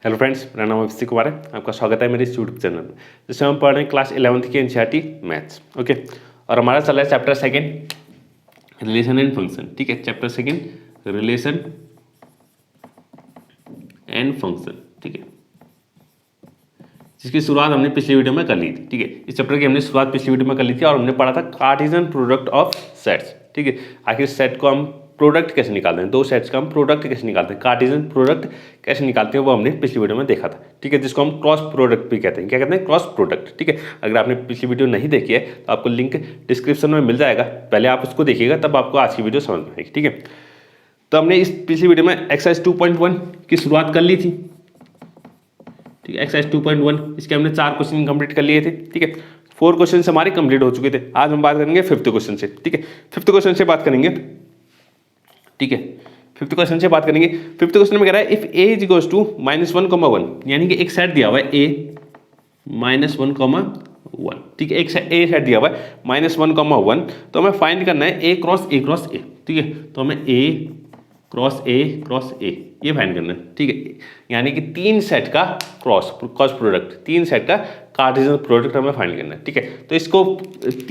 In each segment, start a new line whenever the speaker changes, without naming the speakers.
Hello friends, मेरा नाम अभिषेक कुमार है। आपका स्वागत है मेरे इस यूट्यूब चैनल में, जिसमें हम पढ़ रहे हैं क्लास 11th की एनसीईआरटी मैथ्स। ओके, और हमारा चल रहा है chapter second, relation and function. ठीक है, chapter second, relation and function. ठीक है, जिसकी शुरुआत हमने पिछली वीडियो में कर ली थी। ठीक है, इस चैप्टर की हमने शुरुआत पिछली वीडियो में कर ली थी और हमने पढ़ा था कार्टेशियन प्रोडक्ट ऑफ सेट्स। ठीक है, आखिर सेट को हम प्रोडक्ट कैसे निकालते हैं, दो सेट्स का हम प्रोडक्ट कैसे निकालते हैं, कार्टेशियन प्रोडक्ट कैसे निकालते हैं, वो हमने पिछली वीडियो में देखा था। ठीक है, जिसको हम क्रॉस प्रोडक्ट भी कहते हैं। क्या कहते हैं? Cross product. ठीक है, अगर आपने पिछली वीडियो नहीं देखी है तो आपको लिंक डिस्क्रिप्शन में मिल जाएगा, पहले आप उसको देखिएगा, तब आपको आज की वीडियो समझ में आएगी। ठीक है, तो हमने इस पिछली वीडियो में एक्सरसाइज 2.1 की शुरुआत कर ली थी। ठीक है, एक्सरसाइज 2.1 इसके हमने 4 क्वेश्चन कंप्लीट कर लिए थे। ठीक है, 4 क्वेश्चन हमारे कंप्लीट हो चुके थे। आज हम बात करेंगे 5th क्वेश्चन से। ठीक है, 5th क्वेश्चन से बात करेंगे। ठीक है, 5th क्वेश्चन से बात करेंगे। 5th क्वेश्चन में कह रहा है if A is equals to -1, यानी कि एक सेट दिया हुआ है ए -1, ठीक है, एक ए सेट दिया हुआ है -1, तो हमें फाइंड करना है ए क्रॉस ए क्रॉस ए। ठीक है, तो हमें ए क्रॉस ए ये फाइंड करना है। ठीक है, यानी कि 3 सेट का क्रॉस प्रोडक्ट, 3 सेट का कार्टेशियन प्रोडक्ट हमें फाइंड करना है। ठीक है, तो इसको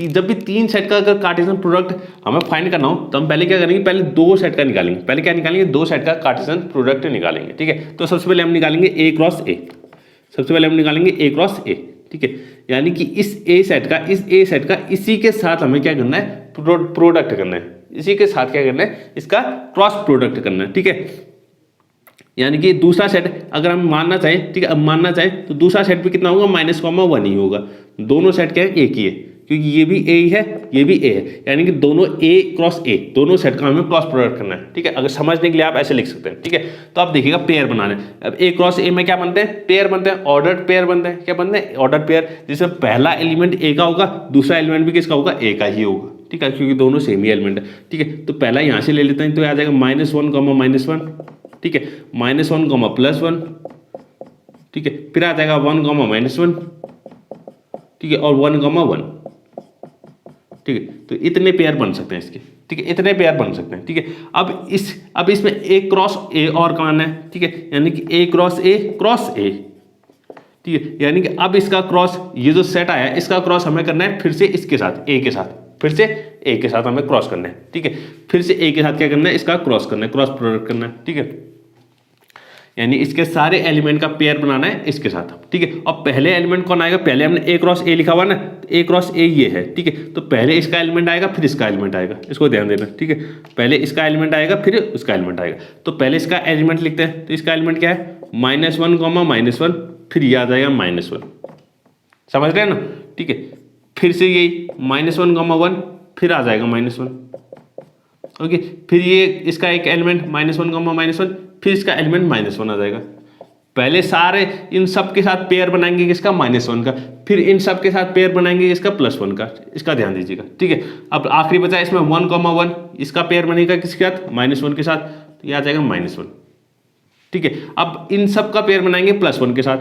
जब भी 3 सेट का अगर कार्टेशियन प्रोडक्ट हमें फाइंड करना हो तो हम पहले क्या करेंगे, पहले 2 सेट का निकालेंगे। पहले क्या निकालेंगे? 2 सेट का कार्टेशियन प्रोडक्ट निकालेंगे। ठीक है, तो सबसे पहले हम निकालेंगे ए क्रॉस ए। सबसे पहले हम निकालेंगे ए क्रॉस ए। ठीक है, यानी कि इस ए सेट का इसी के साथ हमें क्या करना है? प्रोडक्ट करना है। इसी के साथ क्या करना है? इसका क्रॉस प्रोडक्ट करना है। ठीक है, यानी कि दूसरा सेट अगर हम मानना चाहें, ठीक है, अब मानना चाहें तो दूसरा सेट भी कितना होगा? -1 ही होगा। दोनों सेट क्या है? एक ही है, क्योंकि ये भी ए ही है, ये भी ए है, यानी कि दोनों ए क्रॉस ए, दोनों सेट का हमें क्रॉस प्रोडक्ट करना है। ठीक है, अगर समझने के लिए आप ऐसे लिख सकते हैं। ठीक है, तो आप देखिएगा पेयर बनाना है। अब ए क्रॉस ए में क्या बनते हैं? पेयर बनते हैं, ऑर्डर्ड पेयर बनते हैं। क्या बनते हैं? ऑर्डर्ड पेयर, जिसमें पहला एलिमेंट ए का होगा, दूसरा एलिमेंट भी किसका होगा? ए का ही होगा। ठीक है, क्योंकि दोनों सेम ही एलिमेंट है। ठीक है, तो पहला यहाँ से ले लेते हैं, तो आ जाएगा -1, ठीक है, -1, +1, ठीक है, फिर आ जाएगा 1, ठीक है, और 1, ठीक है, तो इतने पेयर बन सकते हैं इसके। ठीक है, इतने पेयर बन सकते हैं। ठीक है, अब इसमें ए क्रॉस ए और करना है। ठीक है, यानी कि ए क्रॉस ए। ठीक है, यानी कि अब इसका क्रॉस, ये जो सेट आया है इसका क्रॉस हमें करना है फिर से इसके साथ, ए के साथ, फिर से ए के साथ हमें क्रॉस करना है। ठीक है, फिर से ए के साथ क्या करना है? इसका क्रॉस करना है, क्रॉस प्रोडक्ट करना है। ठीक है, यानी इसके सारे एलिमेंट का पेयर बनाना है इसके साथ। ठीक है, और पहले एलिमेंट कौन आएगा? पहले हमने ए क्रॉस ए लिखा हुआ ना, ए क्रॉस ए ये है। ठीक है, तो पहले इसका एलिमेंट आएगा, फिर इसका एलिमेंट आएगा, इसको ध्यान देना। ठीक है, पहले इसका एलिमेंट आएगा, फिर उसका एलिमेंट आएगा। तो पहले इसका एलिमेंट लिखते हैं, तो इसका एलिमेंट क्या है? -1, फिर ये आ जाएगा -1। समझ रहे हैं ना? ठीक है, फिर से यही -1, फिर आ जाएगा -1। ओके, फिर ये इसका एक एलिमेंट -1, फिर इसका एलिमेंट -1 आ जाएगा। पहले सारे इन सब के साथ पेयर बनाएंगे किसका? -1 का, फिर इन सब के साथ पेयर बनाएंगे इसका +1 का। इसका ध्यान दीजिएगा। ठीक है, अब आखिरी बचा इसमें 1, इसका पेयर बनेगा किसके साथ? -1 के साथ, तो ये आ जाएगा -1। ठीक है, अब इन सब का पेयर बनाएंगे +1 के साथ,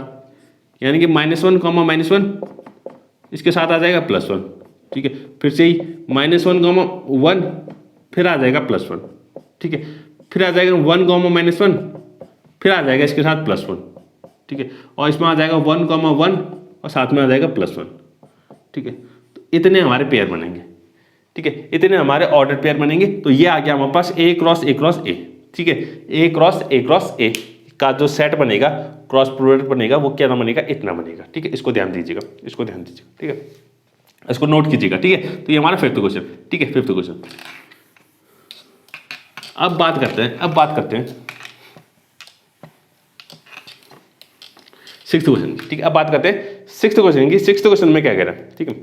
यानी कि -1, इसके साथ आ जाएगा +1। ठीक है, फिर से ही -1, फिर आ जाएगा +1। ठीक है, फिर आ जाएगा 1, फिर आ जाएगा इसके साथ +1। ठीक है, और इसमें आ जाएगा 1, और साथ में आ जाएगा +1। ठीक है, तो इतने हमारे पेयर बनेंगे। ठीक है, इतने हमारे ऑर्डर पेयर बनेंगे। तो ये आ गया हमारे पास ए क्रॉस ए। ठीक है, ए क्रॉस ए का जो सेट बनेगा, क्रॉस प्रोडक्ट बनेगा, वो क्या बनेगा? इतना बनेगा। ठीक है, इसको ध्यान दीजिएगा, इसको ध्यान दीजिएगा। ठीक है, इसको नोट कीजिएगा। ठीक है, तो ये हमारा 5th क्वेश्चन। ठीक है, 5th क्वेश्चन। अब बात करते हैं 6th क्वेश्चन। ठीक है, अब बात करते हैं 6th क्वेश्चन की। 6th क्वेश्चन में क्या कह रहा है? ठीक है,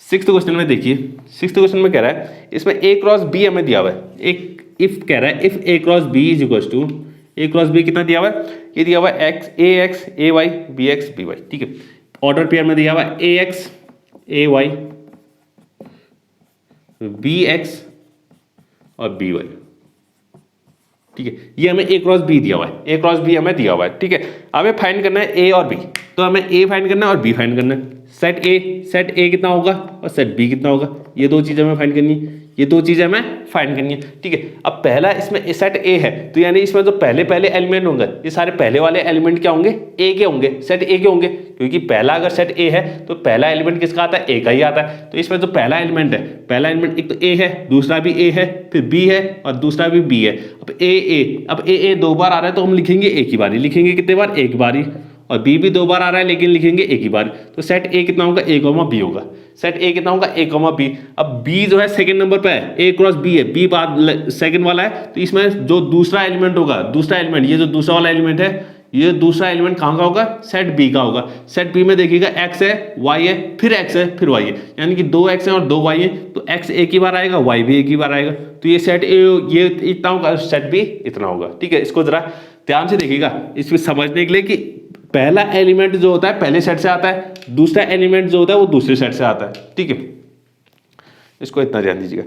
6th क्वेश्चन में देखिए, 6th क्वेश्चन में कह रहा है इसमें ए क्रॉस बी हमें दिया हुआ है। एक इफ कह रहा है if A cross B is equals to, A cross B कितना दिया हुआ है? ये दिया हुआ है X A Y B X B Y. ठीक है, ऑर्डर पेयर में दिया हुआ है A X A Y B X और बी वाई। ठीक है, ये हमें ए क्रॉस बी दिया हुआ है, ए क्रॉस बी हमें दिया हुआ है। ठीक है, हमें फाइंड करना है ए और बी, तो हमें ए फाइंड करना है और बी फाइंड करना है। सेट ए कितना होगा और सेट बी कितना होगा, ये दो चीज़ें हमें फाइंड करनी है। ये दो चीजें हमें फाइंड करनी है, ठीक है। अब पहला इसमें सेट ए है, तो यानी इसमें जो पहले पहले एलिमेंट होंगे ये सारे पहले वाले एलिमेंट क्या होंगे, ए के होंगे, सेट ए के होंगे, क्योंकि पहला अगर सेट ए है तो पहला एलिमेंट किसका आता है, ए का ही आता है। तो इसमें जो पहला एलिमेंट है, पहला एलिमेंट एक तो ए है, दूसरा भी ए है, फिर बी है और दूसरा भी बी है। अब ए दो बार आ रहा है तो हम लिखेंगे एक ही बारी, लिखेंगे कितने बार, एक बारी, और बी भी दो बार आ रहा है लेकिन लिखेंगे एक ही बार। तो सेट ए कितना होगा, ए कॉमा बी होगा। सेट ए कितना होगा, ए कॉमा बी। अब बी जो है सेकंड नंबर पे है, ए क्रॉस बी है, बी बाद सेकंड वाला है, तो इसमें जो दूसरा एलिमेंट होगा, दूसरा एलिमेंट, ये जो दूसरा वाला एलिमेंट है, ये दूसरा एलिमेंट कहाँ का होगा, सेट बी का होगा। सेट बी में देखिएगा एक्स है, वाई है, फिर एक्स है, फिर वाई है, यानी कि दो एक्स है और दो वाई है, तो एक्स एक ही बार आएगा, वाई भी एक ही बार आएगा। तो ये सेट ए ये इतना होगा, सेट बी इतना होगा, ठीक है। इसको जरा ध्यान से देखिएगा इसमें समझने के लिए कि पहला एलिमेंट जो होता है पहले सेट से आता है, दूसरा एलिमेंट जो होता है वो दूसरे सेट से आता है, ठीक है। इसको इतना ध्यान दीजिएगा।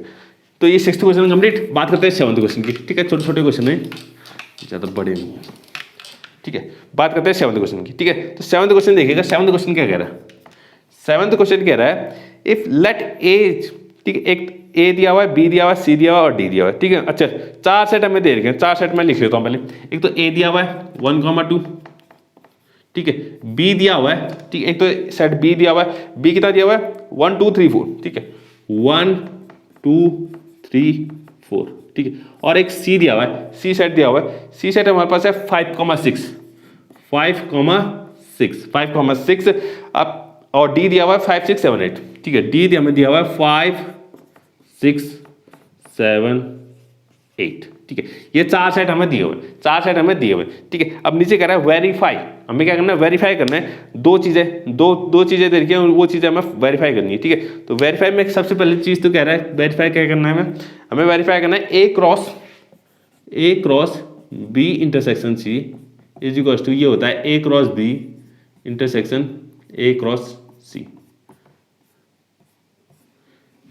तो ये 6th क्वेश्चन कंप्लीट। बात करते हैं 7th क्वेश्चन की, ठीक है। छोटे छोटे क्वेश्चन है, ज़्यादा बड़े नहीं है, ठीक है। बात करते हैं 7th क्वेश्चन की, ठीक है। तो 7th क्वेश्चन देखिएगा। 7th क्वेश्चन क्या कह रहा है, 7th क्वेश्चन कह रहा है इफ लेट ए, ठीक है, एक ए दिया हुआ है, बी दिया हुआ है, सी दिया हुआ है और डी दिया हुआ है, ठीक है। अच्छा, चार सेट हमें दे रखे हैं, चार सेट मैं लिख लेता हूँ पहले। एक तो ए दिया हुआ है 1,2, ठीक है। बी दिया हुआ है, ठीक है, एक तो सेट बी दिया हुआ है, बी कितना दिया हुआ है 1 2 3 4, ठीक है, 1 2 3 4, ठीक है। और एक सी दिया हुआ है, सी सेट दिया हुआ है, सी सेट हमारे पास है 5,6 5,6 अब, और डी दिया हुआ है 5 6 7 8, ठीक है। डी हमें दिया हुआ है 5 6 7 8, ठीक है। ये चार सेट हमें दिए हुए, चार सेट हमें दिए हुए, ठीक है। अब नीचे कह रहा है वेरीफाई, हमें क्या करना है, वेरीफाई करना है। दो चीजें दे रखी हैं, वो चीजें हमें वेरीफाई करनी है, ठीक है। तो वेरीफाई में सबसे पहली चीज तो कह रहा है वेरीफाई क्या करना है, हमें वेरीफाई करना है A cross B intersection C is equals to, ये होता है A cross B intersection A cross C.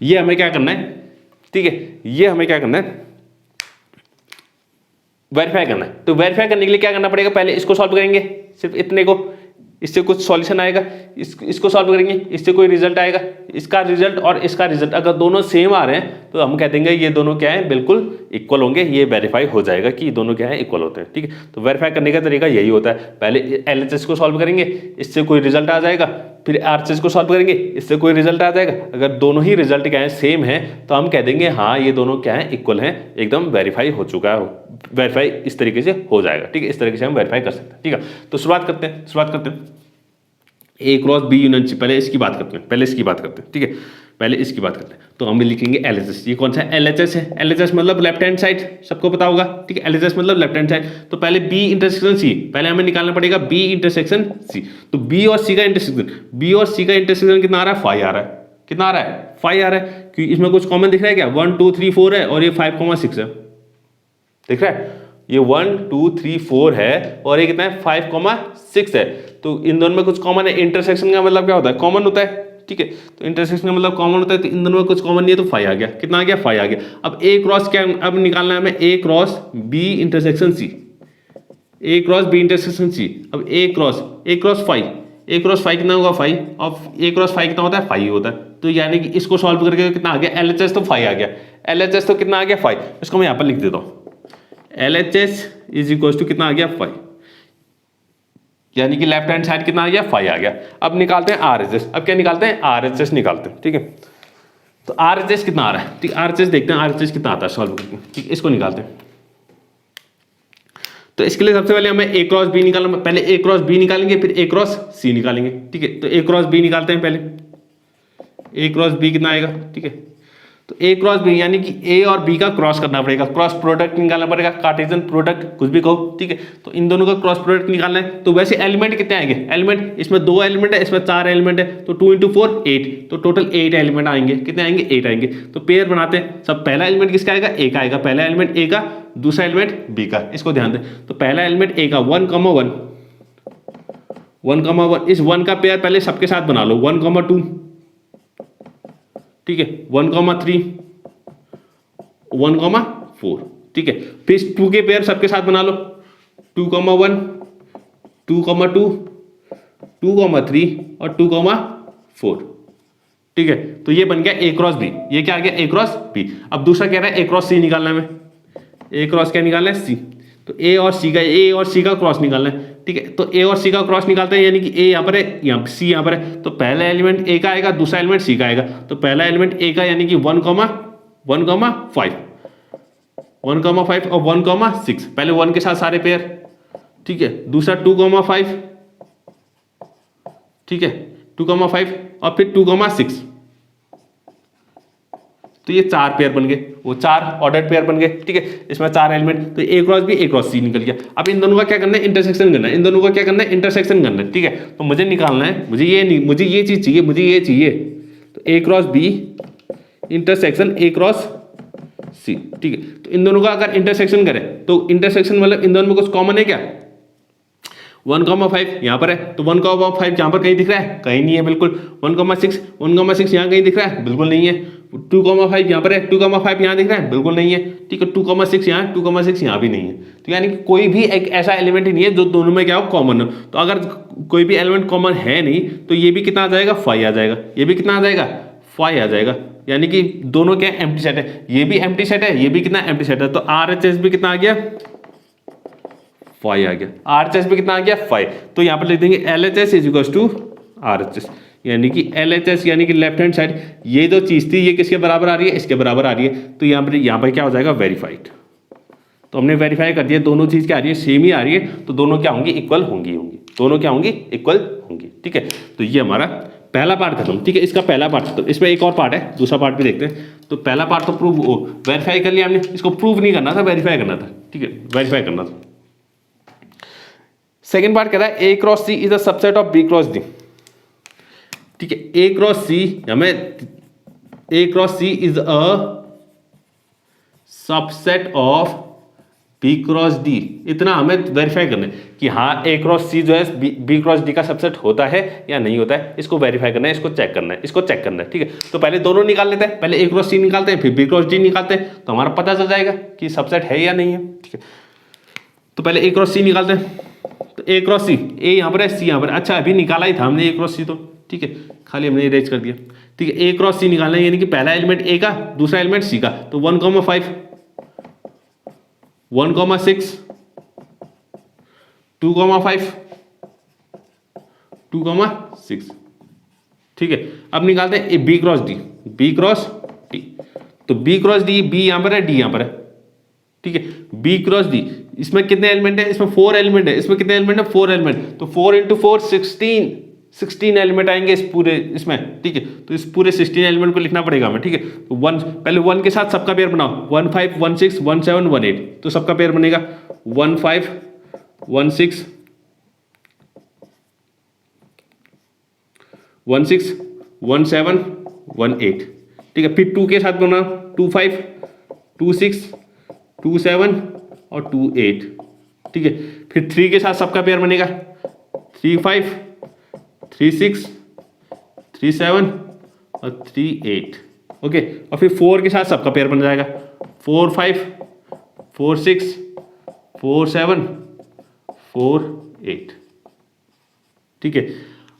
ये हमें क्या करना है, ठीक है, ये हमें क्या करना है, वेरीफाई करना है। तो वेरीफाई करने के लिए क्या करना पड़ेगा, पहले इसको सॉल्व करेंगे, सिर्फ इतने को, इससे कुछ सॉल्यूशन आएगा, इसको सॉल्व करेंगे, इससे कोई रिजल्ट आएगा, इसका रिजल्ट और इसका रिजल्ट अगर दोनों सेम आ रहे हैं तो हम कह देंगे ये दोनों क्या है, बिल्कुल इक्वल होंगे। ये वेरीफाई हो जाएगा कि ये दोनों क्या है, इक्वल होते हैं, ठीक है। तो वेरीफाई करने का तरीका यही होता है, पहले एलएचएस को सॉल्व करेंगे, इससे कोई रिजल्ट आ जाएगा, फिर आरएचएस को सॉल्व करेंगे, इससे कोई रिजल्ट आ जाएगा। अगर दोनों ही रिजल्ट क्या है, सेम है, तो हम कह देंगे हाँ ये दोनों क्या है, इक्वल हैं, एकदम वेरीफाई हो चुका है। वेरीफाई इस तरीके से हो जाएगा, ठीक है। इस तरीके से हम वेरीफाई कर सकते हैं, ठीक है। तो शुरुआत करते हैं A cross B union C, पहले इसकी बात करते हैं, ठीक है। पहले इसकी बात करते हैं, तो हम लिखेंगे एलएचएस। ये कौन सा एलएचएस है, एलएचएस मतलब लेफ्ट हैंड साइड, सबको पता होगा, ठीक है। एलएचएस मतलब लेफ्ट हैंड साइड। तो पहले बी इंटरसेक्शन सी, पहले हमें निकालना पड़ेगा बी इंटरसेक्शन सी। तो बी और सी का इंटरसेक्शन कितना आ रहा है, 5 आ रहा है। कितना आ रहा है, 5 आ रहा है, क्योंकि इसमें कुछ कॉमन दिख रहा है क्या, 1 2 3 4 है और ये 5,6 है, दिख रहा है। ये 1 2 3 4 है और ये कितना है, 5,6 है। तो इन दोनों में कुछ कॉमन है। इंटरसेक्शन का मतलब क्या होता है, कॉमन होता है, ठीक है। तो इंटरसेक्शन का मतलब कॉमन होता है, तो इन दोनों में कुछ कॉमन नहीं है, तो 5 आ गया। कितना आ गया, 5 आ गया। अब ए क्रॉस क्या अब निकालना है हमें, A cross B intersection C, A cross B intersection सी। अब ए क्रॉस 5 कितना होगा, 5, और ए क्रॉस 5 कितना होता है, 5 होता है। तो यानी कि इसको सॉल्व करके कितना आ गया, एलएचएस तो 5 आ गया, एलएचएस तो कितना आ गया, 5। इसको मैं यहाँ पर लिख देता हूँ, LHS इज इक्वल टू कितना आ गया, 5, यानी कि लेफ्ट हैंड साइड कितना आ गया, 5 आ गया। अब निकालते हैं RHS। अब क्या निकालते हैं, RHS निकालते हैं, ठीक है। तो RHS कितना आ रहा है, ठीक, RHS देखते हैं RHS कितना आता है सॉल्व करके, ठीक। इसको निकालते हैं। तो इसके लिए सबसे पहले हमें ए क्रॉस बी निकालना, पहले ए क्रॉस बी निकालेंगे, फिर ए क्रॉस सी निकालेंगे, ठीक है। तो ए क्रॉस बी निकालते हैं पहले, ए क्रॉस बी कितना आएगा, ठीक है। तो ए क्रॉस बी यानी कि ए और बी का क्रॉस करना पड़ेगा, क्रॉस प्रोडक्ट निकालना पड़ेगा, कार्टेशियन प्रोडक्ट कुछ भी कहो, ठीक है। तो इन दोनों का क्रॉस प्रोडक्ट निकालना है। तो वैसे एलिमेंट कितने आएंगे, एलिमेंट इसमें 2 एलिमेंट है, इसमें 4 एलिमेंट है, तो 2 × 4 8, तो टोटल 8 एलिमेंट आएंगे। कितने आएंगे, 8 आएंगे। तो पेयर बनाते हैं। सब पहला एलिमेंट किसका आएगा, ए का आएगा, पहला एलिमेंट ए का, दूसरा एलिमेंट बी का। इसको ध्यान दें। तो पहला एलिमेंट ए का 1,1 1,1, इस 1 का पेयर पहले सबके साथ बना लो, 1,2, ठीक है, 1,3 1,4, ठीक है। फिर 2 के पेयर सबके साथ बना लो, 2,1 2,2 2,3 और 2,4, ठीक है, तो ये बन गया ए क्रॉस बी, ये क्या आ गया ए क्रॉस बी। अब दूसरा कह रहा है ए क्रॉस सी निकालना है, ए क्रॉस क्या निकालना है सी, तो ए और सी का क्रॉस निकालना है। ठीक है, तो ए और सी का क्रॉस निकालते हैं, यानी कि ए यहाँ पर है, यहाँ सी यहाँ पर है, तो पहला एलिमेंट ए का आएगा, दूसरा एलिमेंट सी का आएगा। तो पहला एलिमेंट ए का यानी कि 1,1,5 1,5 और 1,6, पहले 1 के साथ सारे पेयर। ठीक है, दूसरा 2,5, ठीक है 2,5 और फिर 2,6, तो ये 4 पेयर बन गए, वो 4 ऑर्डर्ड पेयर बन गए। ठीक है, इसमें 4 एलिमेंट, तो A cross B A cross सी निकल गया। अब इन दोनों का क्या करना है, इंटरसेक्शन करना है, इन दोनों का क्या करना है, इंटरसेक्शन करना है। ठीक है, तो मुझे निकालना है, मुझे ये चीज चाहिए, मुझे ये चाहिए, तो A cross B intersection A cross C. ठीक है, तो इन दोनों का अगर इंटरसेक्शन करें तो इंटरसेक्शन मतलब इन दोनों में कुछ कॉमन है क्या, 1,5 यहाँ पर है, तो 1,5 यहाँ पर कहीं दिख रहा है, कहीं नहीं है बिल्कुल। 1,6 यहाँ कहीं दिख रहा है, बिल्कुल नहीं है। 2,5 यहाँ पर है, 2,5 यहाँ दिख रहा है, बिल्कुल नहीं है। ठीक है, 2,6 यहाँ, 2,6 यहाँ भी नहीं है। तो यानी कि कोई भी एक ऐसा एलिमेंट ही नहीं है जो दोनों में क्या हो, कॉमन हो। तो अगर कोई भी एलिमेंट कॉमन है नहीं, तो ये भी कितना आ जाएगा, 5 आ जाएगा, ये भी कितना आ जाएगा, 5 आ जाएगा। यानी कि दोनों क्या एम्प्टी सेट है, ये भी एम्प्टी सेट है, ये भी कितना एम्प्टी सेट है। तो RHS भी कितना आ गया, 5 आ गया। RHS भी कितना आ गया, 5। तो यहाँ पर लिख देंगे LHS is equal to RHS, यानी कि LHS यानी कि लेफ्ट हैंड साइड ये जो चीज थी ये किसके बराबर आ रही है, इसके बराबर आ रही है। तो यहाँ पर क्या हो जाएगा, वेरीफाइड। तो हमने वेरीफाई कर दिया, दोनों चीज क्या आ रही है, सेम ही आ रही है, तो दोनों क्या होंगी, इक्वल होंगी, दोनों क्या होंगी, इक्वल होंगी। ठीक है, तो ये हमारा पहला पार्ट खत्म। ठीक है, इसका पहला पार्ट खत्म। इसमें एक और पार्ट है, दूसरा पार्ट भी देखते हैं। तो पहला पार्ट तो प्रूव वेरीफाई कर लिया हमने, इसको प्रूव नहीं करना था, वेरीफाई करना था। ठीक है, वेरीफाई करना था। सेकेंड पार्ट कह रहा है A cross C is a subset of B cross D. ठीक है, ए क्रॉस सी, हमें A cross C is a subset of B cross D, इतना हमें वेरीफाई करना है कि हाँ ए क्रॉस सी जो है बी क्रॉस डी का सबसेट होता है या नहीं होता है। इसको वेरीफाई करना है, इसको चेक करना है, इसको चेक करना है। ठीक है, तो पहले दोनों निकाल लेते हैं, पहले ए क्रॉस सी निकालते हैं, फिर बी क्रॉस डी निकालते हैं, तो हमारा पता चल जाएगा कि सबसेट है या नहीं है। ठीक है, तो पहले ए क्रॉस सी निकालते हैं। तो ए क्रॉस सी, ए यहाँ पर है, सी यहाँ पर, अच्छा अभी निकाला ही था हमने ए क्रॉस सी, तो ठीक है खाली हमने इरेज कर दिया। ठीक है, ए क्रॉस सी निकालना है, यानी कि पहला एलिमेंट ए का, दूसरा एलिमेंट सी का। तो 1,5 1,6 2,5 2,6। ठीक है, अब निकालते हैं B cross D, B cross D. तो बी क्रॉस डी, बी यहाँ पर है, डी यहाँ पर है। ठीक है, बी क्रॉस डी, इसमें कितने एलिमेंट है, इसमें 4 एलिमेंट है, इसमें कितने एलिमेंट है, 4 एलिमेंट। तो 4 × 4 16 एलिमेंट आएंगे इस पूरे इसमें। ठीक है, तो इस पूरे 16 एलिमेंट को लिखना पड़ेगा हमें। ठीक है, तो 1 पहले 1 के साथ सबका पेयर बनाओ, 1 5 1 6 1 7 1 8, तो सबका पेयर बनेगा 1 5 1 6 1 6 1 7 1 8। ठीक है, फिर 2 के साथ बनाओ, 2 5 2 6 2 7 और 2 8। ठीक है, फिर 3 के साथ सबका पेयर बनेगा, 3 5 3 6 3 7 और 3 8। ओके, और फिर 4 के साथ सबका पेयर बन जाएगा, 4 5 4 6 4 7 4 8। ठीक है,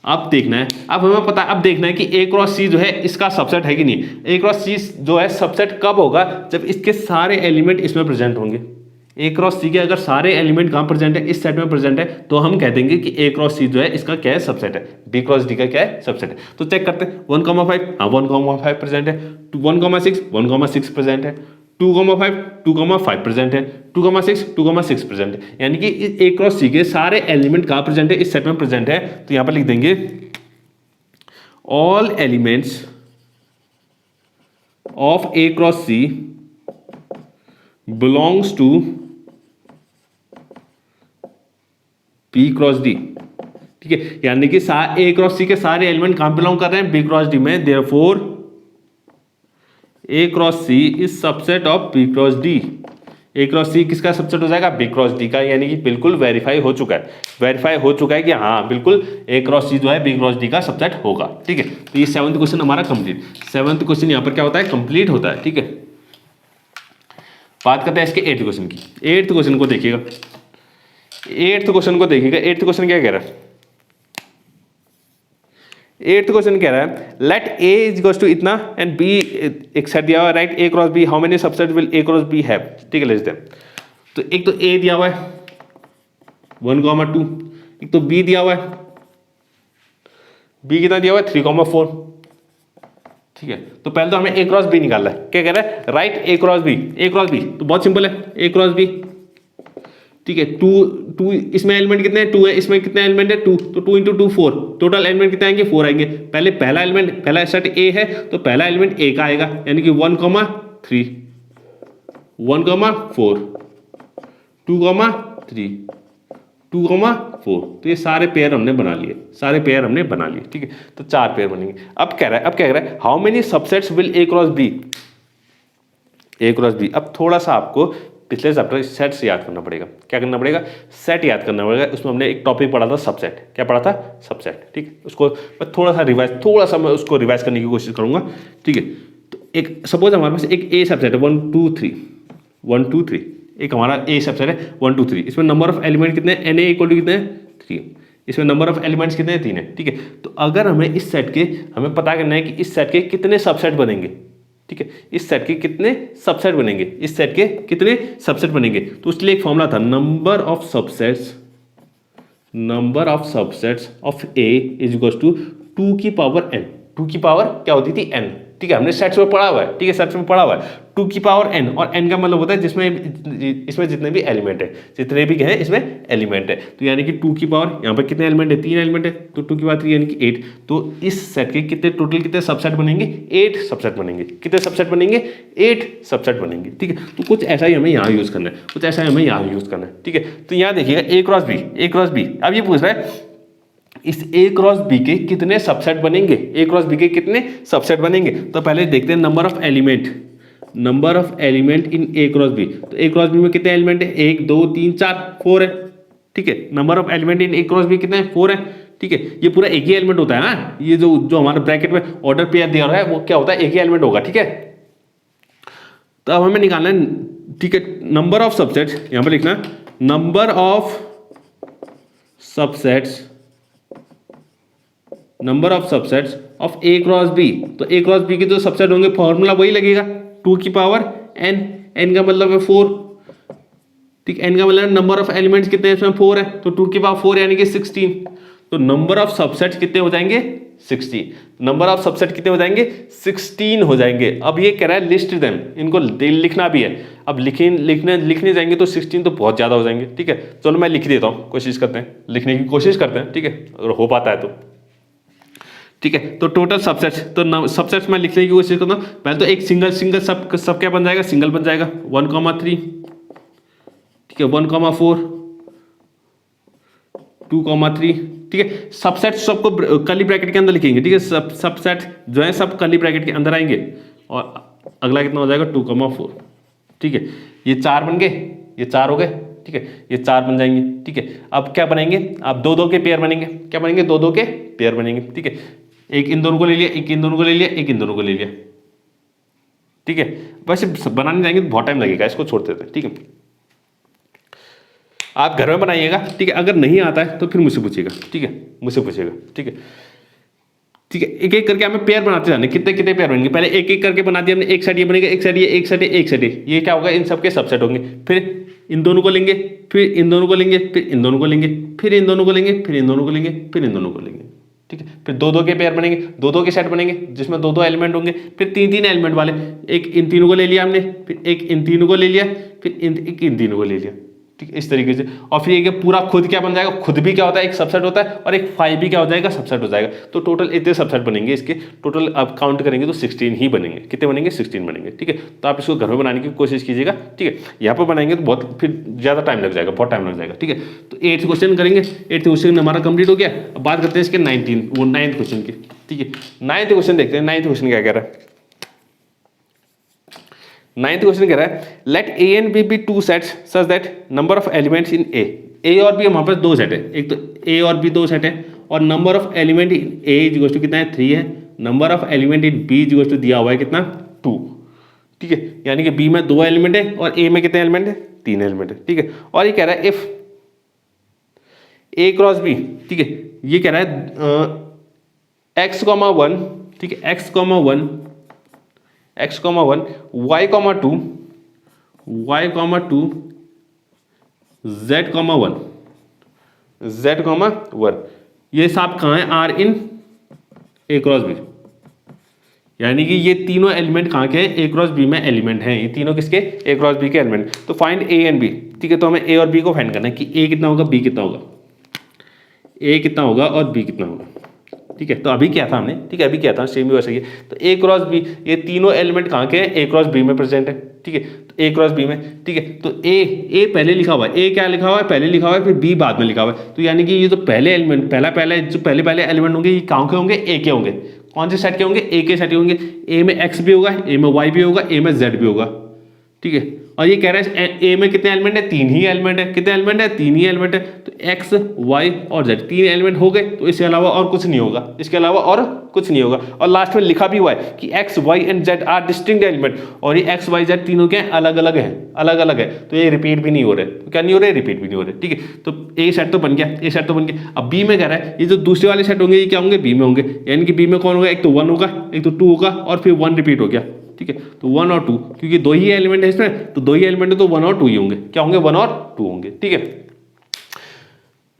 अब देखना है, अब हमें पता, अब देखना है कि ए क्रॉस सी जो है इसका सबसेट है कि नहीं। ए क्रॉस सी जो है सबसेट कब होगा, जब इसके सारे एलिमेंट इसमें प्रेजेंट होंगे। ए क्रॉस सी के अगर सारे एलिमेंट कहाँ प्रेजेंट है, इस सेट में प्रेजेंट है, तो हम कह देंगे कि ए क्रॉस सी जो है इसका क्या है, सबसेट है। बी क्रॉस डी का क्या है, सबसेट है। तो चेक करते हैं, 1,5 हाँ 1,5 प्रेजेंट है, 1,6 प्रेजेंट है, 2,5 2,5 प्रेजेंट है, 2,6 प्रेजेंट है। यानी कि ए क्रॉस सी के सारे एलिमेंट कहाँ प्रेजेंट है, इस सेट में प्रेजेंट है। तो यहाँ पर लिख देंगे all elements of A cross C belongs to B cross D. ठीक है, यानी कि ए क्रॉस सी के सारे एलिमेंट कहां बिलोंग कर रहे हैं, बी क्रॉस डी में। Therefore A cross C is subset of B cross D. A cross C किसका सबसेट हो जाएगा, बी क्रॉस डी का। यानी कि बिल्कुल वेरीफाई हो चुका है, वेरीफाई हो चुका है कि हाँ बिल्कुल ए क्रॉस सी जो है बी क्रॉस डी का सबसेट होगा। ठीक है, तो ये 7th क्वेश्चन हमारा कंप्लीट। 7th क्वेश्चन यहां पर क्या होता है, कंप्लीट होता है। ठीक है, बात करते हैं इसके 8th क्वेश्चन की। 8th क्वेश्चन को देखिएगा, 8th क्वेश्चन को देखिएगा। 8th क्वेश्चन क्या कह रहा है, 8th क्वेश्चन कह रहा है let A is equal to इतना एंड बी, एक सेट दिया हुआ है, right A cross B, how many subset will A cross B have, ठीक है लेट्स देम। तो एक तो ए दिया हुआ है 1,2, एक तो बी दिया हुआ है, बी कितना दिया हुआ है 3,4, ठीक है। तो पहले तो हमें ए क्रॉस बी निकालना है, क्या कह रहा है right A cross B, A cross B तो बहुत सिंपल है, ए क्रॉस बी, ठीक है। 2 इसमें एलिमेंट कितने हैं 2 है, इसमें कितने एलिमेंट है 2, तो 2 × 2 4, टोटल एलिमेंट कितने आएंगे 4 आएंगे। पहले पहला एलिमेंट, पहला सेट ए है तो पहला एलिमेंट ए का आएगा, यानी कि 1,3, 1,4, 2,3, 2,4, तो ये सारे पेयर हमने बना लिए, सारे पेयर हमने बना लिए, ठीक है। तो 4 पेयर बनेंगे। अब कह रहा है, अब क्या कह रहा है how many subsets will A cross B, A cross B. अब थोड़ा सा आपको पिछले चैप्टर सेट से याद करना पड़ेगा, क्या करना पड़ेगा सेट याद करना पड़ेगा। उसमें हमने एक टॉपिक पढ़ा था सबसेट, क्या पढ़ा था सबसेट, ठीक है। उसको मैं थोड़ा सा मैं उसको रिवाइज करने की कोशिश करूंगा, ठीक है। तो एक सपोज हमारे पास एक ए सबसेट है 1 2 3, 1 2 3, एक हमारा ए सबसेट है 1 2 3, इसमें नंबर ऑफ एलिमेंट कितने हैं, Na इक्वल टू कितने हैं 3, इसमें नंबर ऑफ एलिमेंट्स कितने हैं 3 है, ठीक है। तो अगर हमें इस सेट के, हमें पता करना है कि इस सेट के कितने सबसेट बनेंगे, ठीक है, इस सेट के कितने सबसेट बनेंगे, इस सेट के कितने सबसेट बनेंगे। तो उसके लिए एक फॉर्मूला था number of subsets of A is equal to 2 की पावर n, 2 की पावर क्या होती थी n, ठीक है। हमने सेट्स में पढ़ा हुआ है, ठीक है, सेट्स में पढ़ा हुआ है 2 की पावर n, और n का मतलब होता है इसमें जितने भी एलिमेंट है, जितने भी हैं इसमें एलिमेंट है। तो यानी कि 2 की पावर, यहाँ पर कितने एलिमेंट है 3 एलिमेंट है, तो 2 की पावर 3 यानी कि 8। तो इस सेट के कितने टोटल कितने सबसेट बनेंगे 8 सबसेट बनेंगे, कितने सबसेट बनेंगे 8 सबसेट बनेंगे, ठीक है। तो कुछ ऐसा ही हमें यहाँ यूज करना है, कुछ ऐसा ही हमें यहाँ यूज करना है, ठीक है। तो यहाँ देखिएगा ए cross B, A cross B, अब ये पूछ रहा है इस ए क्रॉस बी के कितने सबसेट बनेंगे, ए क्रॉस बी के कितने सबसेट बनेंगे। तो पहले देखते हैं number of element in A cross B. तो ए क्रॉस बी में कितने एलिमेंट है 1 2 3 4 4 है, ठीक है। Number of element in A cross B कितने हैं 4 है, ठीक है। ये पूरा एक ही एलिमेंट होता है ना, ये जो हमारे ब्रैकेट में ऑर्डर पेयर दिया रहा है वो क्या होता है एक ही एलिमेंट होगा, ठीक है। तो अब हमें निकालना है, ठीक है, नंबर ऑफ सबसेट्स, यहां पर लिखना number of subsets of A cross B. तो ए क्रॉस बी के जो सबसेट होंगे फॉर्मूला वही लगेगा 2 की पावर n, n का मतलब है 4, ठीक, n का मतलब नंबर ऑफ एलिमेंट्स कितने हैं इसमें 4 है, तो 2 की पावर 4 यानी कि 16। तो नंबर ऑफ सबसेट्स कितने हो जाएंगे 16, नंबर ऑफ सबसेट कितने हो जाएंगे 16 हो जाएंगे। अब ये कह रहा है लिस्ट देम, इनको लिखना भी है। अब लिखने जाएंगे तो 16 तो बहुत ज्यादा हो जाएंगे, ठीक है। चलो मैं लिख देता हूँ, कोशिश करते हैं, लिखने की कोशिश करते हैं, ठीक है, अगर हो पाता है तो, ठीक है। तो टोटल सबसेट्स, तो सबसेट्स मैं लिखने की कोशिश करता हूँ। पहले तो एक सिंगल सब क्या बन जाएगा, सिंगल बन जाएगा 1,3, ठीक है, 1,4, 2,3, ठीक है। सबसेट सबको कर्ली ब्रैकेट के अंदर लिखेंगे, ठीक है। सबसेट जो है सब कर्ली ब्रैकेट के अंदर आएंगे, और अगला कितना हो जाएगा 2,4, ठीक है। ये 4 बन गए, ये 4 हो गए, ठीक है, ये 4 बन जाएंगे, ठीक है। अब क्या बनेंगे, अब 2 2 के पेयर बनेंगे, क्या बनेंगे 2 2 के पेयर बनेंगे, ठीक है। एक इन दोनों को ले लिया, एक इन दोनों को ले लिया, एक इन दोनों को ले लिया, ठीक है। वैसे बनाने जाएंगे तो बहुत टाइम लगेगा, इसको छोड़ देते हैं, ठीक है। आप घर में बनाइएगा, ठीक है। अगर नहीं आता है तो फिर मुझसे पूछिएगा, ठीक है, मुझसे पूछिएगा, ठीक है, ठीक है। एक एक करके हमें पेयर बनाते जाने, कितने कितने पेयर बनेंगे, पहले एक एक करके बना दिया हमने, एक सेट ये बनेगा, एक सेट ये, एक सेट ये, एक सेट ये क्या होगा इन सबके सबसेट होंगे। फिर इन दोनों को लेंगे, फिर इन दोनों को लेंगे, फिर इन दोनों को लेंगे, फिर इन दोनों को लेंगे, फिर इन दोनों को लेंगे, फिर इन दोनों को लेंगे, ठीक है। फिर 2 2 के पेयर बनेंगे, 2 2 के सेट बनेंगे जिसमें 2 2 एलिमेंट होंगे, फिर 3 3 एलिमेंट वाले, एक इन तीनों को ले लिया हमने, फिर एक इन तीनों को ले लिया, फिर एक इन तीनों को ले लिया, ठीक है, इस तरीके से। और फिर ये पूरा खुद क्या बन जाएगा, खुद भी क्या होता है एक सबसेट होता है, और एक 5 भी क्या हो जाएगा सबसेट हो जाएगा। तो टोटल इतने सबसेट बनेंगे इसके, टोटल अब काउंट करेंगे तो 16 ही बनेंगे। कितने बनेंगे 16 बनेंगे, ठीक है। तो आप इसको घर में बनाने की कोशिश कीजिएगा, ठीक है। यहाँ पर बनाएंगे तो बहुत फिर ज़्यादा टाइम लग जाएगा, बहुत टाइम लग जाएगा, ठीक है। तो 8th क्वेश्चन करेंगे, 8th क्वेश्चन हमारा कंप्लीट हो गया। अब बात करते हैं इसके 9th क्वेश्चन की, ठीक है। 9th क्वेश्चन देखते हैं, 9th क्वेश्चन क्या कह रहा है। 9th क्वेश्चन कह रहा है let A and B B 2 sets such that number of elements in A और बी हमारे पास 2 सेट है, एक तो ए और बी 2 सेट है, और number of element in A is equal to कितना है 3 है, number of element in B is equal to दिया हुआ है कितना 2, ठीक है। यानी कि बी में 2 एलिमेंट है और ए में कितने एलिमेंट है 3 एलिमेंट है, ठीक है। और ये कह रहा है इफ ए क्रॉस बी, ठीक है, ये कह रहा है एक्स कॉमा वन, ठीक है, X comma one, X comma one, Y comma two, Y comma two, Z comma one, Z comma one, ये सब कहाँ है, are in A cross B, यानी कि ये तीनों एलिमेंट कहाँ के हैं, ए क्रॉस बी में एलिमेंट हैं, ये तीनों किसके, ए क्रॉस बी के एलिमेंट। तो फाइंड ए एंड बी, ठीक है, तो हमें ए और बी को फाइंड करना है कि ए कितना होगा, बी कितना होगा, ए कितना होगा और बी कितना होगा, ठीक है। तो अभी क्या था हमने, ठीक है, अभी क्या था, सेम ही वैसा ही है। तो ए क्रॉस बी, ये तीनों एलिमेंट कहाँ के हैं, ए क्रॉस बी में प्रेजेंट है, ठीक है, तो ए क्रॉस बी में, ठीक है। तो ए पहले लिखा हुआ है, ए क्या लिखा हुआ है, पहले लिखा हुआ है, फिर बी बाद में लिखा हुआ है। तो यानी कि ये जो पहले एलिमेंट, जो पहले एलिमेंट होंगे, ये कहाँ के होंगे, ए के होंगे। कौन से सेट के होंगे, ए के सेट के होंगे। ए में एक्स भी होगा, ए में वाई भी होगा, ए में जेड भी होगा, ठीक है। और ये कह रहा है ए में कितने एलिमेंट है, तीन ही एलिमेंट है, कितने एलिमेंट है, तीन ही एलिमेंट है। तो एक्स वाई और जेड तीन एलिमेंट हो गए, तो इसके अलावा और कुछ नहीं होगा, इसके अलावा और कुछ नहीं होगा। और लास्ट में लिखा भी हुआ है कि X Y and Z are distinct element, और ये एक्स वाई जेड तीनों के अलग अलग है, अलग अलग है। तो ये रिपीट भी नहीं हो रहे, तो क्या नहीं हो रहे, रिपीट भी नहीं हो रहे, ठीक है। तो ए सेट तो बन गया, ए सेट तो बन गया। अब बी में कह रहा है ये जो दूसरे वाले सेट होंगे, ये क्या होंगे, बी में होंगे। यानी कि बी में कौन होगा, एक तो वन होगा, एक तो टू होगा, और फिर वन रिपीट हो गया, ठीक है। तो वन और टू, क्योंकि दो ही एलिमेंट है इसमें, तो दो ही एलिमेंट है, तो वन और टू ही होंगे, क्या होंगे, वन और टू होंगे, ठीक है।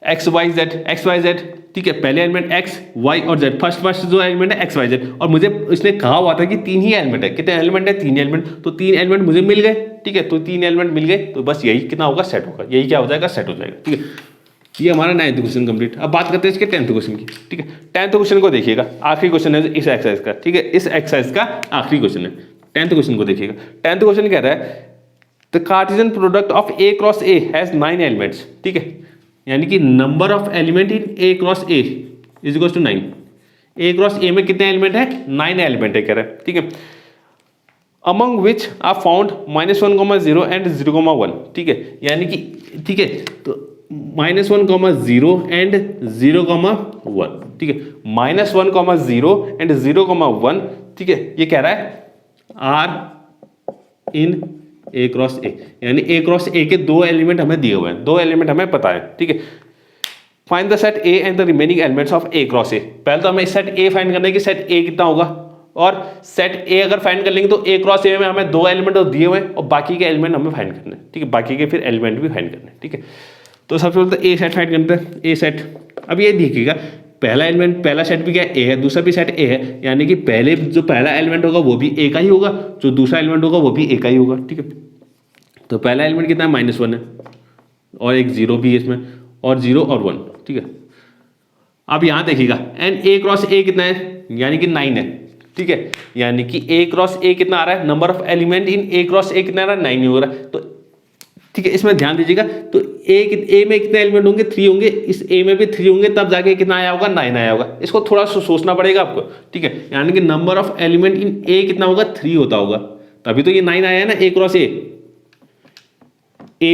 एक्स वाई जेड, ठीक है, पहले एलिमेंट एक्स वाई और जेड, फर्स्ट जो एलिमेंट है एक्स वाई जेड। और मुझे इसने कहा हुआ था कि तीन ही एलिमेंट है, कितने एलिमेंट है, तीन एलिमेंट। तो तीन एलिमेंट मुझे मिल गए, ठीक है, तो तीन एलिमेंट मिल गए, तो बस यही कितना होगा, सेट होगा, यही क्या हो जाएगा, सेट हो जाएगा, ठीक है। ये हमारा 9th क्वेश्चन कंप्लीट। अब बात करते हैं इसके 10th क्वेश्चन की, ठीक है। 10th क्वेश्चन को देखिएगा, आखिरी क्वेश्चन है इस एक्सरसाइज का, ठीक है, इस एक्सरसाइज का आखिरी क्वेश्चन है। 10th क्वेश्चन को देखिएगा। 10th क्वेश्चन कह रहा है the Cartesian product of A cross A has 9 elements, ठीक है, यानी कि number of element in A cross A is equal to 9। A cross A में कितने एलिमेंट है, 9 एलिमेंट है कह रहा है, ठीक है। Among which are found -1, 0 and 0, 1, ठीक है, यानी कि, ठीक है, तो -1, 0 एंड 0, 1, ठीक है, -1, 0 एंड 0, 1, ठीक है। ये कह रहा है आर इन ए क्रॉस ए, यानी ए क्रॉस ए के दो एलिमेंट हमें दिए हुए हैं, दो एलिमेंट हमें पता है, ठीक है। Find the set A and the remaining elements of A cross ए। पहले तो हमें सेट ए फाइंड करना है कि सेट ए कितना होगा, और सेट ए अगर फाइंड कर लेंगे तो ए क्रॉस ए में हमें दो एलिमेंट दिए हुए हैं, और बाकी के एलिमेंट हमें फाइंड करने हैं, ठीक है, बाकी के फिर एलिमेंट भी फाइंड करने हैं, ठीक है। तो सबसे पहले तो ए सेट फाइंड करते हैं, ए सेट। अब ये देखिएगा, पहला एलिमेंट, पहला सेट भी क्या ए है, दूसरा भी सेट ए है, यानी कि पहले जो पहला एलिमेंट होगा वो भी ए का ही होगा, जो दूसरा एलिमेंट होगा वो भी ए का ही होगा, ठीक है। तो पहला एलिमेंट कितना है, -1 है, और एक 0 भी है इसमें, और 0 और 1, ठीक है। अब यहाँ देखिएगा एंड ए क्रॉस ए कितना है, यानी कि 9 है, ठीक है, यानी कि ए क्रॉस ए कितना आ रहा है, number of element in A cross ए कितना आ रहा है, 9 हो रहा है। तो ठीक है, इसमें ध्यान दीजिएगा, तो ए में कितने एलिमेंट होंगे, 3 होंगे, इस ए में भी 3 होंगे, तब जाके कितना आया होगा, 9 आया होगा। इसको थोड़ा सोचना पड़ेगा आपको, ठीक है, यानी कि नंबर ऑफ एलिमेंट इन ए कितना होगा, 3 होता होगा, तभी तो ये 9 आया है ना, ए क्रॉस ए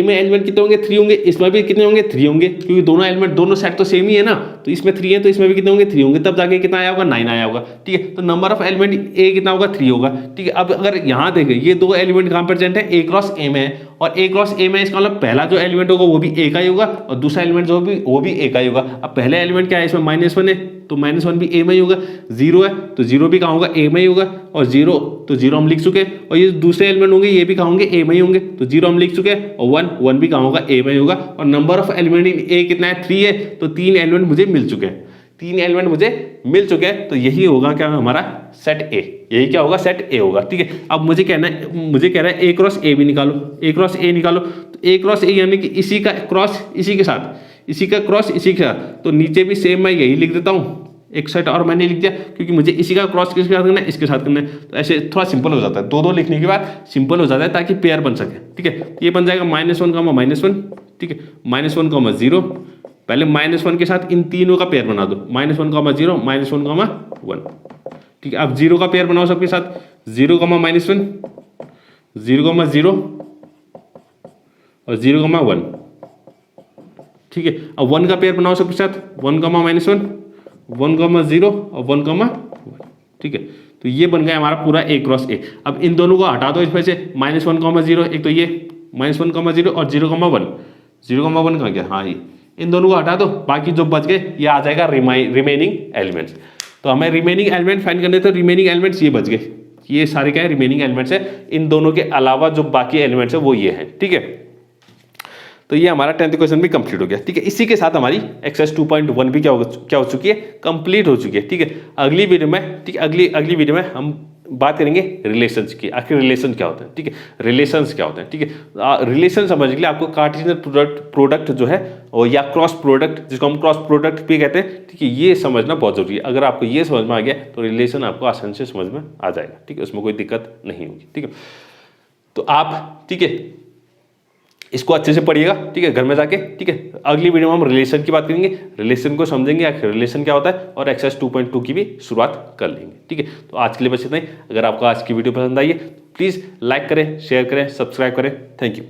में एलिमेंट कितने होंगे, 3 होंगे, इसमें भी कितने होंगे, 3 होंगे, क्योंकि दोनों एलिमेंट, दोनों सेट तो सेम ही है ना, तो इसमें 3 है, तो इसमें भी कितने होंगे, 3 होंगे, तब जाके कितना आया होगा, 9 आया होगा, ठीक है। तो नंबर ऑफ एलिमेंट ए कितना होगा, 3 होगा, ठीक है। अब अगर यहाँ देखें, ये दो एलिमेंट कहाँ प्रेजेंट है, ए क्रॉस ए में है, और ए क्रॉस ए में इसका मतलब पहला जो एलिमेंट होगा वो भी ए का ही होगा, और दूसरा एलिमेंट जो भी वो भी ए का ही होगा। अब पहले एलिमेंट क्या है, इसमें -1 है, तो -1 भी ए में ही होगा, 0 है तो 0 भी कहाँ होगा, ए में ही होगा, और 0 तो 0 हम लिख चुके हैं, और ये दूसरे एलिमेंट होंगे ये भी कहाँ होंगे, ए में ही होंगे, तो 0 हम लिख चुके हैं, और 1 भी कहाँ होगा, ए में ही होगा। और नंबर ऑफ एलिमेंट इन ए कितना है, 3 है, तो 3 एलिमेंट मुझे मिल चुके हैं, 3 एलिमेंट मुझे मिल चुके हैं, तो यही होगा क्या हमारा सेट ए, यही क्या होगा, सेट ए होगा, ठीक है। अब मुझे कह रहा है ए क्रॉस ए भी निकालो, ए क्रॉस ए निकालो, तो ए क्रॉस ए यानी कि इसी का क्रॉस इसी के साथ, इसी का क्रॉस इसी के साथ, तो नीचे भी सेम मैं यही लिख देता हूँ, एक सेट और मैंने लिख दिया, क्योंकि मुझे इसी का क्रॉस किसके साथ करना है, इसके साथ करना है, तो ऐसे थोड़ा सिंपल हो जाता है, दो लिखने के बाद सिंपल हो जाता है, ताकि पेयर बन सके, ठीक है। ये बन जाएगा -1, ठीक है, -1, 0, पहले -1 के साथ इन तीनों का पेयर बना दो, -1, 0, -1, 1, ठीक है। अब 0 का पेयर बनाओ सबके साथ, 0, -1, 0, 0 और 0, 1, ठीक है। अब 1 का पेयर बनाओ सबके साथ, 1, -1, 1, 0 और 1, 1, ठीक है। तो ये बन गया हमारा पूरा ए क्रॉस ए। अब इन दोनों को हटा दो इसमें से, -1, 0, एक तो ये -1, 0 और 0, 1, 0, 1 कहाँ गया, हाँ ये, इन दोनों को हटा दो, बाकी जो बच गए ये आ जाएगा रिमेनिंग एलिमेंट्स। तो हमें रिमेनिंग एलिमेंट फाइंड करने, तो रिमेनिंग एलिमेंट्स ये बच गए, ये सारे क्या है रिमेनिंग एलिमेंट्स है, इन दोनों के अलावा जो बाकी एलिमेंट्स है वो ये है, ठीक है। तो ये हमारा 10th क्वेश्चन भी कंप्लीट हो गया, ठीक है। इसी के साथ हमारी एक्सरसाइज 2.1 भी क्या हो चुकी है, कंप्लीट हो चुकी है, ठीक है। अगली वीडियो में, ठीक है, अगली वीडियो में हम बात करेंगे रिलेशंस की, आखिर रिलेशन क्या होता है, ठीक है, रिलेशंस क्या होते हैं, ठीक है। रिलेशन समझने के लिए आपको कार्टेशियन प्रोडक्ट जो है और या क्रॉस प्रोडक्ट, जिसको हम क्रॉस प्रोडक्ट भी कहते हैं, ठीक है, ये समझना बहुत जरूरी है। अगर आपको ये समझ में आ गया तो रिलेशन आपको आसानी से समझ में आ जाएगा, ठीक है, उसमें कोई दिक्कत नहीं होगी, ठीक है। तो आप, ठीक है, इसको अच्छे से पढ़िएगा, ठीक है, घर में जाके, ठीक है। अगली वीडियो में हम रिलेशन की बात करेंगे, रिलेशन को समझेंगे, आखिर रिलेशन क्या होता है, और एक्सरसाइज 2.2 की भी शुरुआत कर लेंगे, ठीक है। तो आज के लिए बस इतना ही। अगर आपको आज की वीडियो पसंद आई है तो प्लीज़ लाइक करें, शेयर करें, सब्सक्राइब करें। Thank you.